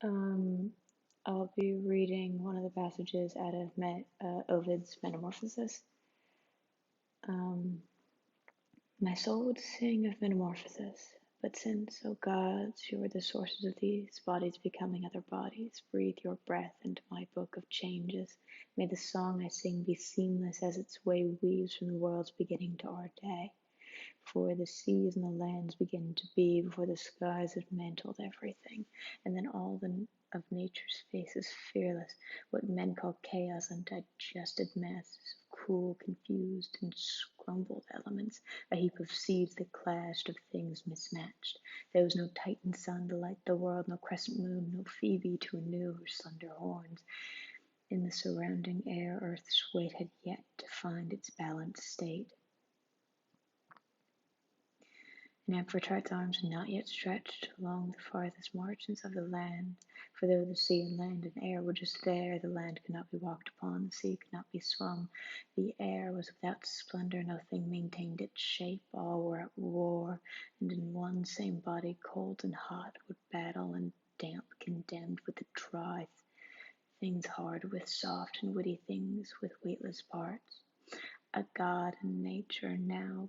Um, I'll be reading one of the passages out of Ovid's Metamorphoses. Um, My soul would sing of metamorphosis, but since, O gods, you are the sources of these bodies becoming other bodies, breathe your breath into my book of changes. May the song I sing be seamless as its way weaves from the world's beginning to our day. Before the seas and the lands begin to be, before the skies have mantled everything, and then all of nature's face is fearless, what men call chaos, undigested masses of cool, confused, and scrambled elements, a heap of seeds that clashed, of things mismatched. There was no Titan sun to light the world, no crescent moon, no Phoebe to renew her slender horns. In the surrounding air, Earth's weight had yet to find its balanced state. And Amphitrite's arms had not yet stretched along the farthest margins of the land, for though the sea and land and air were just there, the land could not be walked upon, the sea could not be swum, the air was without splendor, nothing maintained its shape, all were at war, and in one same body, cold and hot, would battle, and damp condemned with the dry, things hard with soft, and witty things with weightless parts. A god in nature now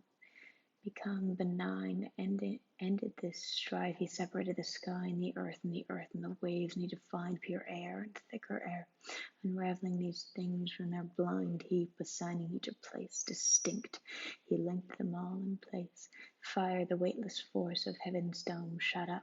become benign, ended this strife. He separated the sky and the earth and the waves, and he defined pure air and thicker air, unraveling these things from their blind heap, assigning each a place distinct. He linked them all in place. Fire, the weightless force of heaven's dome, shot up.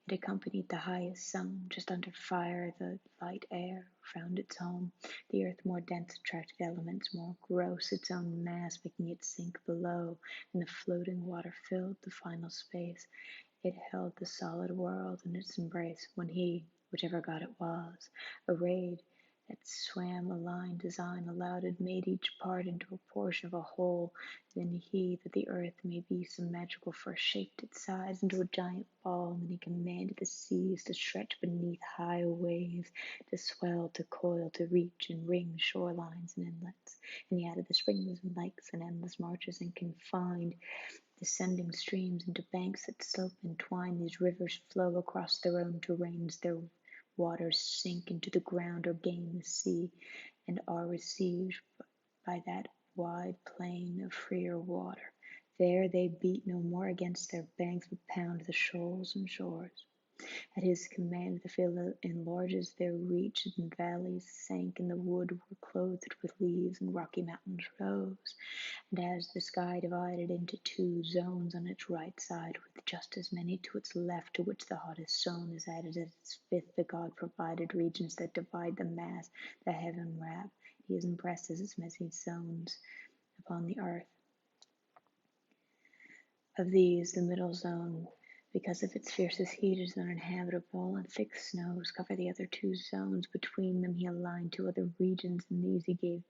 It accompanied the highest sun. Just under fire, the light air found its home. The earth, more dense, attracted elements more gross, its own mass making it sink below, and the floating water filled the final space. It held the solid world in its embrace when he, whichever god it was, arrayed that swam a line design allowed it made each part into a portion of a whole. Then he, that the earth may be some magical force, shaped its sides into a giant ball, and then he commanded the seas to stretch beneath high waves, to swell, to coil, to reach and ring shorelines and inlets. And he added the springs and lakes and endless marches, and confined descending streams into banks that slope and twine. These rivers flow across their own terrains, their waters sink into the ground or gain the sea, and are received by that wide plain of freer water. There they beat no more against their banks, but pound the shoals and shores. At his command the field enlarges their reach, and valleys sank, and the wood were clothed with leaves, and rocky mountains rose. And as the sky divided into two zones on its right side, with just as many to its left, to which the hottest zone is added as its fifth, the god provided regions that divide the mass, the heaven wrap. He has impressed as its many zones upon the earth. Of these, the middle zone, because of its fiercest heat, is uninhabitable, and thick snows cover the other two zones. Between them he aligned two other regions, and these he gave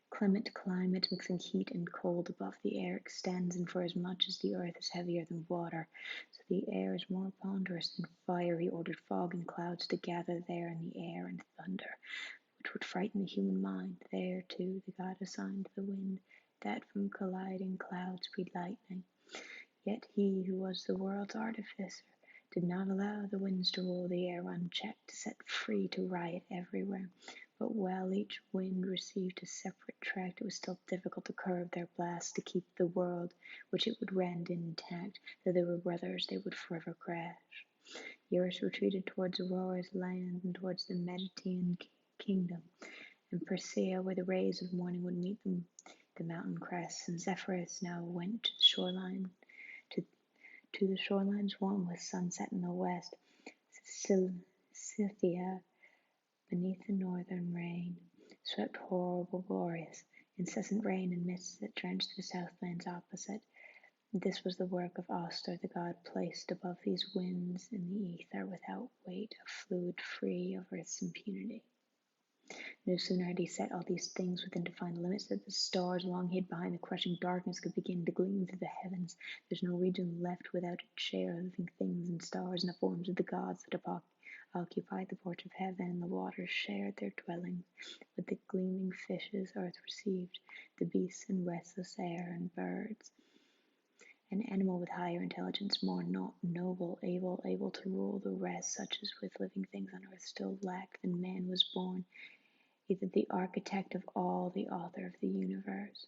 clement climate, mixing heat and cold above the air extends, and for as much as the earth is heavier than water, so the air is more ponderous than fire, he ordered fog and clouds to gather there in the air, and thunder, which would frighten the human mind. There, too, the god assigned the wind, that from colliding clouds breed lightning. Yet he who was the world's artificer did not allow the winds to rule the air unchecked, to set free to riot everywhere. But while each wind received a separate tract, it was still difficult to curb their blasts, to keep the world which it would rend intact. Though they were brothers, they would forever crash. Eurus retreated towards Aurora's land and towards the Mediterranean kingdom, and Persea, where the rays of morning would meet them, the mountain crests, and Zephyrus now went to the shoreline, to the shorelines warm with sunset in the west. Scythia, beneath the northern rain, swept horrible, glorious, incessant rain and mists that drenched the southlands opposite. This was the work of Auster, the god placed above these winds in the ether, without weight, a fluid free of earth's impunity. No sooner had he set all these things within defined limits than the stars, long hid behind the crushing darkness, could begin to gleam through the heavens. There's no region left without its share of living things and stars, and the forms of the gods that occupied the porch of heaven, and the waters shared their dwellings. With the gleaming fishes earth received, the beasts and restless air and birds. an animal with higher intelligence, more noble, able to rule the rest, such as with living things on earth still lack, than man was born, either the architect of all, the author of the universe.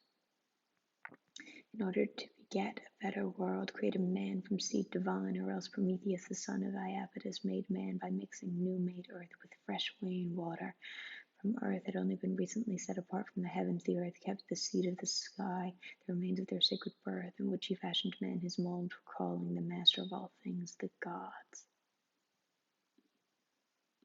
In order to beget a better world, create a man from seed divine, or else Prometheus, the son of Iapetus, made man by mixing new-made earth with fresh rain water. From earth had only been recently set apart from the heavens. The earth kept the seed of the sky, the remains of their sacred birth, in which he fashioned man his mold, calling the master of all things the gods.